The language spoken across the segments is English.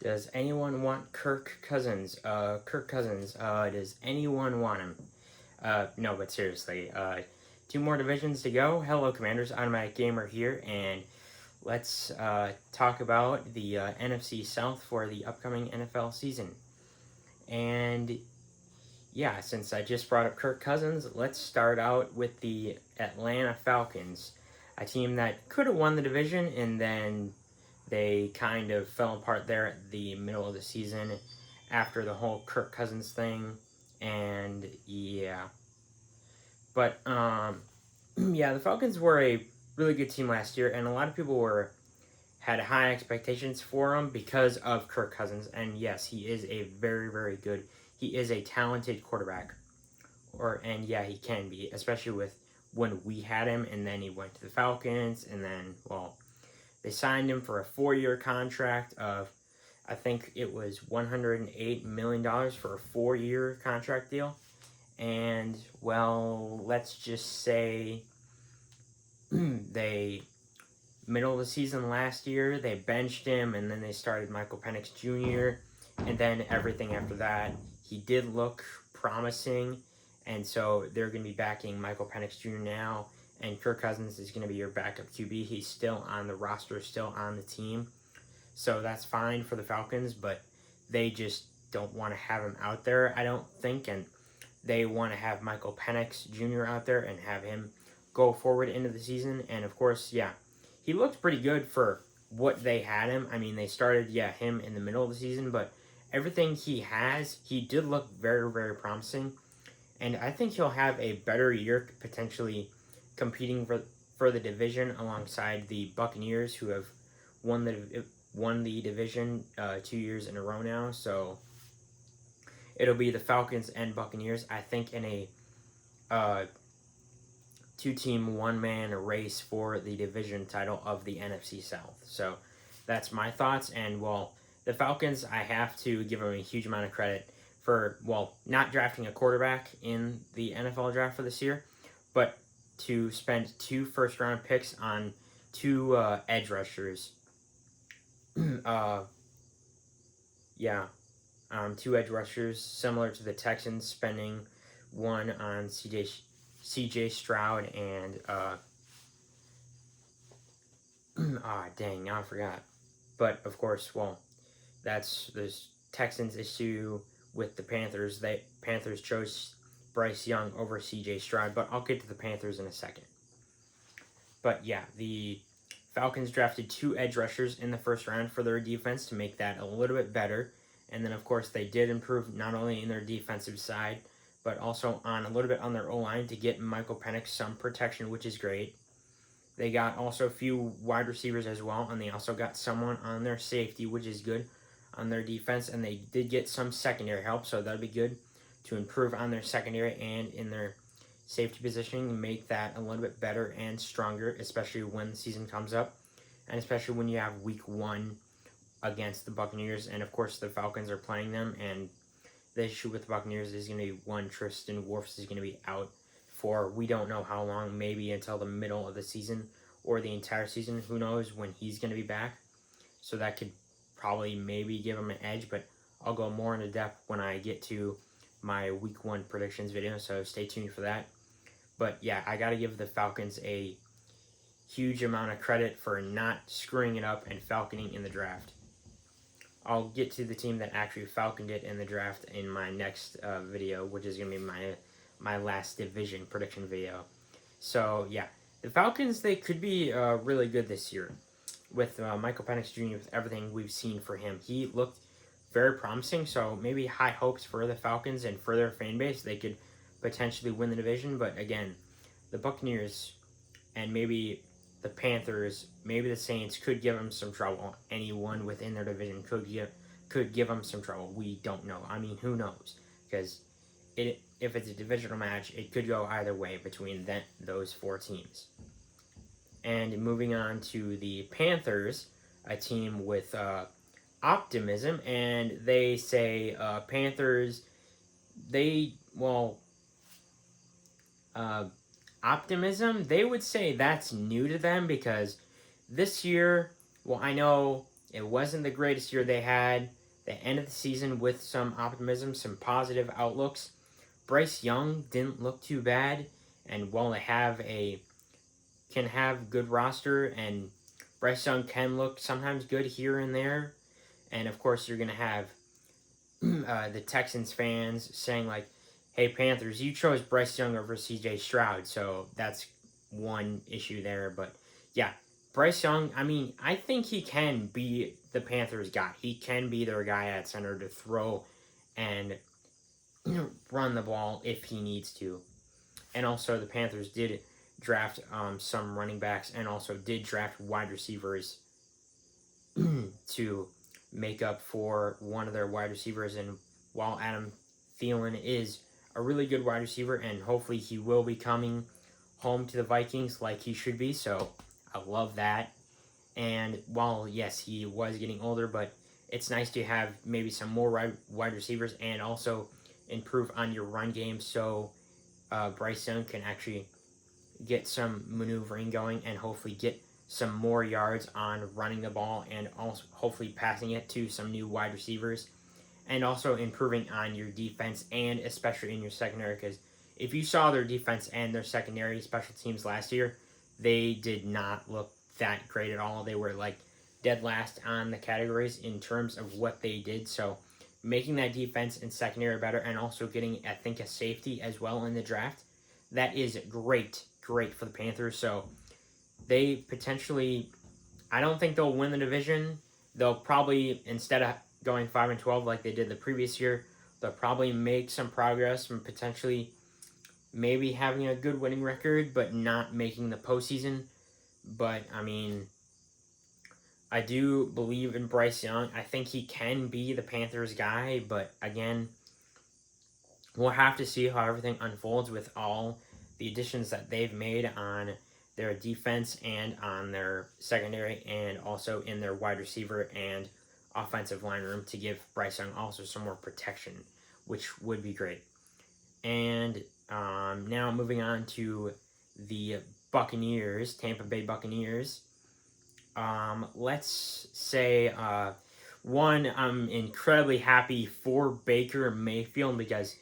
Does anyone want Kirk Cousins? Kirk Cousins. Does anyone want him? No, but seriously. Two more divisions to go. Hello, Commanders. Automatic Gamer here, and let's talk about the NFC South for the upcoming NFL season. And yeah, since I just brought up Kirk Cousins, let's start out with the Atlanta Falcons, a team that could have won the division, and then they kind of fell apart there at the middle of the season after the whole Kirk Cousins thing. And yeah, but yeah, the Falcons were a really good team last year, and a lot of people had high expectations for him because of Kirk Cousins. And yes, he is a very, very good. He is a talented quarterback, and yeah, he can be, especially with when we had him, and then he went to the Falcons, and then they signed him for a 4-year contract of, I think it was $108 million for a 4-year contract deal. And let's just say they middle of the season last year they benched him, and then they started Michael Penix Jr. And then everything after that, he did look promising, and so they're going to be backing Michael Penix Jr. now. And Kirk Cousins is going to be your backup QB. He's still on the roster, still on the team. So that's fine for the Falcons, but they just don't want to have him out there, I don't think. And they want to have Michael Penix Jr. out there and have him go forward into the season. And of course, yeah, he looked pretty good for what they had him. I mean, they started, him in the middle of the season, but everything he did look very, very promising. And I think he'll have a better year potentially competing for the division alongside the Buccaneers, who have won the division 2 years in a row now. So it'll be the Falcons and Buccaneers, I think, in a two-team, one-man race for the division title of the NFC South. So that's my thoughts. And, the Falcons, I have to give them a huge amount of credit for, not drafting a quarterback in the NFL draft for this year, but to spend 2 first-round picks on 2 edge rushers. 2 edge rushers, similar to the Texans spending one on CJ Stroud and dang, now I forgot. But of course, that's the Texans' issue with the Panthers. Panthers chose Bryce Young over CJ Stroud, but I'll get to the Panthers in a second. But yeah, the Falcons drafted 2 edge rushers in the first round for their defense to make that a little bit better. And then, of course, they did improve not only in their defensive side, but also on a little bit on their O-line to get Michael Penix some protection, which is great. They got also a few wide receivers as well, and they also got someone on their safety, which is good on their defense. And they did get some secondary help, so that'll be good to improve on their secondary and in their safety positioning, make that a little bit better and stronger, especially when the season comes up, and especially when you have week 1 against the Buccaneers. And of course, the Falcons are playing them, and the issue with the Buccaneers is going to be Tristan Wirfs is going to be out for we don't know how long, maybe until the middle of the season or the entire season. Who knows when he's going to be back? So that could probably maybe give him an edge, but I'll go more into depth when I get to my week 1 predictions video, so stay tuned for that. But yeah, I got to give the Falcons a huge amount of credit for not screwing it up and falconing in the draft. I'll get to the team that actually falconed it in the draft in my next video, which is going to be my last division prediction video. So yeah, the Falcons, they could be really good this year with Michael Penix Jr., with everything we've seen for him. He looked very promising, so maybe high hopes for the Falcons and for their fan base. They could potentially win the division, but again, the Buccaneers and maybe the Panthers, maybe the Saints could give them some trouble. Anyone within their division could give them some trouble. We don't know. I mean, who knows? Because if it's a divisional match, it could go either way between those 4 teams. And moving on to the Panthers, a team with optimism, and they say Panthers, optimism, they would say that's new to them because this year, I know It wasn't the greatest year they had. They ended the season with some optimism, some positive outlooks. Bryce Young didn't look too bad, and while they can have good roster, and Bryce Young can look sometimes good here and there, and of course you're gonna have the Texans fans saying like, "Hey Panthers, you chose Bryce Young over C.J. Stroud," so that's one issue there. But yeah, Bryce Young, I mean, I think he can be the Panthers guy. He can be their guy at center to throw and run the ball if he needs to. And also, the Panthers did draft some running backs and also did draft wide receivers to make up for one of their wide receivers. And while Adam Thielen is a really good wide receiver, and hopefully he will be coming home to the Vikings like he should be, so I love that. And while, yes, he was getting older, but it's nice to have maybe some more wide receivers and also improve on your run game so Bryce Young can actually get some maneuvering going and hopefully get some more yards on running the ball and also hopefully passing it to some new wide receivers and also improving on your defense and especially in your secondary, because if you saw their defense and their secondary special teams last year, they did not look that great at all. They were like dead last on the categories in terms of what they did. So making that defense and secondary better and also getting, I think, a safety as well in the draft, that is great for the Panthers. So they potentially, I don't think they'll win the division. They'll probably, instead of going 5-12 like they did the previous year, they'll probably make some progress and potentially maybe having a good winning record, but not making the postseason. But, I mean, I do believe in Bryce Young. I think he can be the Panthers guy, but again, we'll have to see how everything unfolds with all the additions that they've made on their defense and on their secondary and also in their wide receiver and offensive line room to give Bryce Young also some more protection, which would be great. And now moving on to the Buccaneers, Tampa Bay Buccaneers. Let's say one, I'm incredibly happy for Baker Mayfield because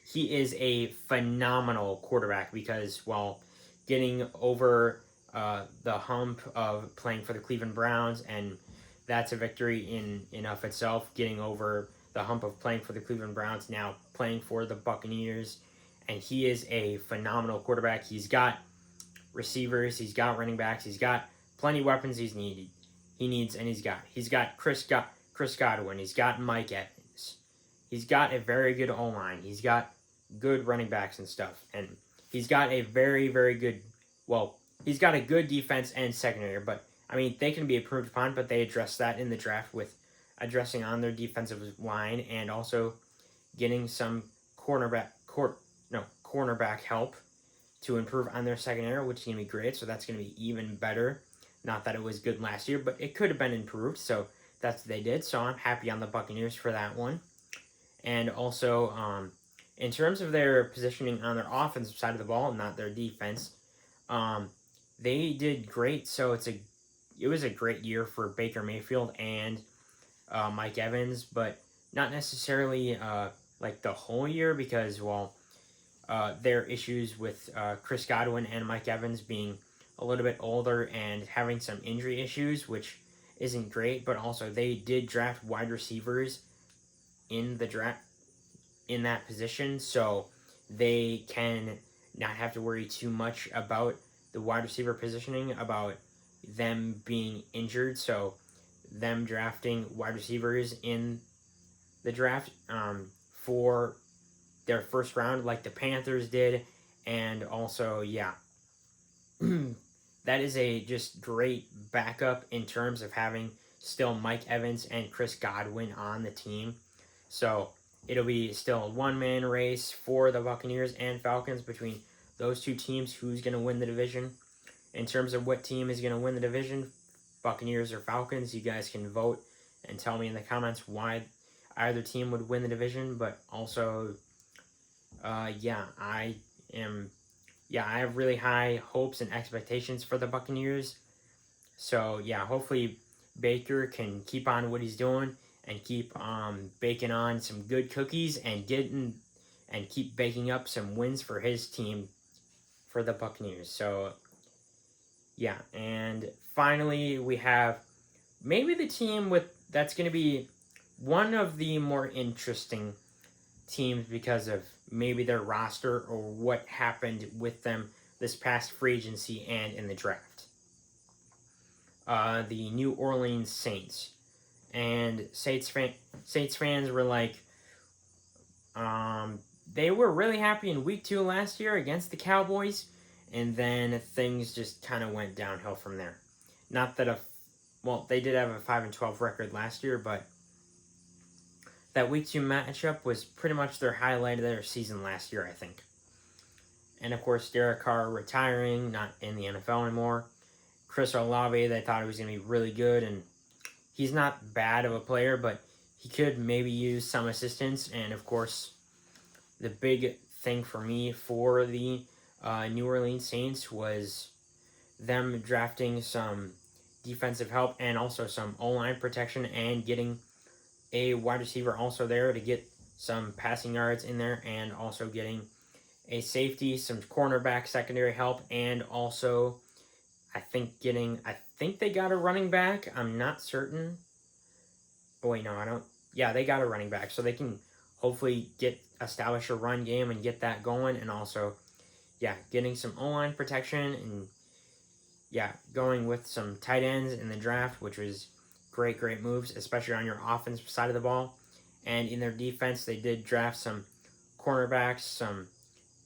he is a phenomenal quarterback because while getting over the hump of playing for the Cleveland Browns, and that's a victory in of itself, getting over the hump of playing for the Cleveland Browns, now playing for the Buccaneers, and he is a phenomenal quarterback. He's got receivers, he's got running backs, he's got plenty of weapons he's got Chris Godwin, he's got Mike Evans, he's got a very good O-line, he's got good running backs and stuff, and he's got a very, very good, he's got a good defense and secondary, but I mean, they can be improved upon, but they addressed that in the draft with addressing on their defensive line and also getting some cornerback help to improve on their secondary, which is going to be great. So that's going to be even better. Not that it was good last year, but it could have been improved. So that's what they did. So I'm happy on the Buccaneers for that one. And also, in terms of their positioning on their offensive side of the ball, not their defense, they did great. So it was a great year for Baker Mayfield and Mike Evans, but not necessarily like the whole year because, their issues with Chris Godwin and Mike Evans being a little bit older and having some injury issues, which isn't great, but also they did draft wide receivers in the draft in that position, so they can not have to worry too much about the wide receiver positioning, about them being injured, so them drafting wide receivers in the draft for their first round like the Panthers did, and also, that is a just great backup in terms of having still Mike Evans and Chris Godwin on the team. So it'll be still a one-man race for the Buccaneers and Falcons between those two teams. Who's going to win the division? In terms of what team is going to win the division, Buccaneers or Falcons, you guys can vote and tell me in the comments why either team would win the division. But also, I have really high hopes and expectations for the Buccaneers. So, hopefully Baker can keep on what he's doing and keep baking on some good cookies and keep baking up some wins for his team, for the Buccaneers. So yeah, and finally we have maybe the team that's going to be one of the more interesting teams because of maybe their roster or what happened with them this past free agency and in the draft. The New Orleans Saints. And Saints fans were like, they were really happy in week 2 last year against the Cowboys, and then things just kind of went downhill from there. Not that they did have a 5-12 record last year, but that week 2 matchup was pretty much their highlight of their season last year, I think. And of course, Derek Carr retiring, not in the NFL anymore. Chris Olave, they thought he was going to be really good, and he's not bad of a player, but he could maybe use some assistance. And of course, the big thing for me for the New Orleans Saints was them drafting some defensive help and also some O-line protection and getting a wide receiver also there to get some passing yards in there, and also getting a safety, some cornerback secondary help, and also I think they got a running back. I'm not certain. Oh wait, no, I don't. Yeah, they got a running back, so they can hopefully establish a run game and get that going, and also, yeah, getting some O-line protection, and yeah, going with some tight ends in the draft, which was great moves, especially on your offensive side of the ball. And in their defense, they did draft some cornerbacks, some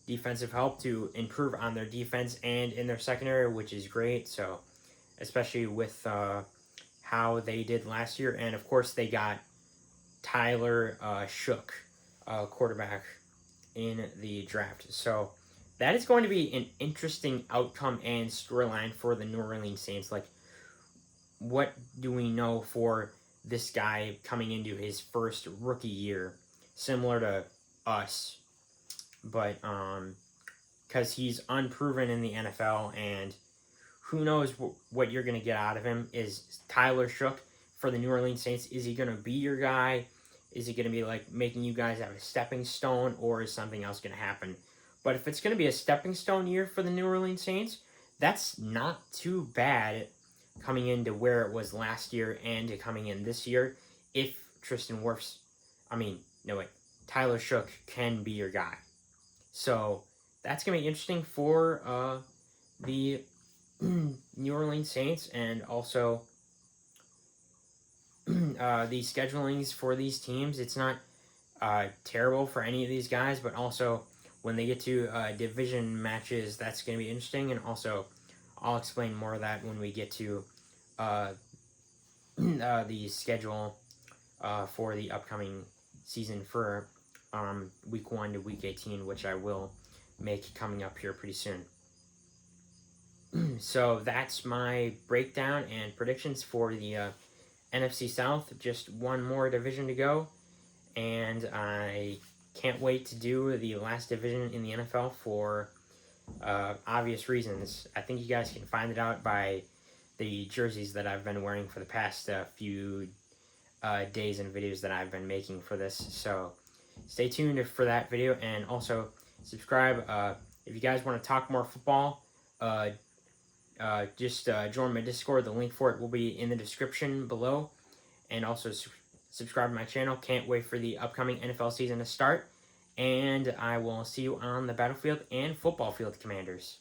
defensive help to improve on their defense and in their secondary, which is great. So, especially with how they did last year. And of course, they got Tyler Shook, quarterback, in the draft. So, that is going to be an interesting outcome and storyline for the New Orleans Saints. Like, what do we know for this guy coming into his first rookie year, similar to us, but because he's unproven in the NFL, and who knows what you're going to get out of him. Is Tyler Shook for the New Orleans Saints, is he going to be your guy? Is he going to be like making you guys have a stepping stone, or is something else going to happen? But if it's going to be a stepping stone year for the New Orleans Saints, that's not too bad coming into where it was last year and to coming in this year. If Tyler Shook can be your guy. So that's going to be interesting for the New Orleans Saints, and also the schedulings for these teams. It's not terrible for any of these guys, but also when they get to division matches, that's going to be interesting. And also, I'll explain more of that when we get to the schedule for the upcoming season for week 1 to week 18, which I will make coming up here pretty soon. So that's my breakdown and predictions for the NFC South. Just one more division to go, and I can't wait to do the last division in the NFL for obvious reasons. I think you guys can find it out by the jerseys that I've been wearing for the past few days and videos that I've been making for this. So stay tuned for that video, and also subscribe. If you guys want to talk more football, just join my Discord. The link for it will be in the description below. And also subscribe to my channel. Can't wait for the upcoming NFL season to start. And I will see you on the battlefield and football field, Commanders.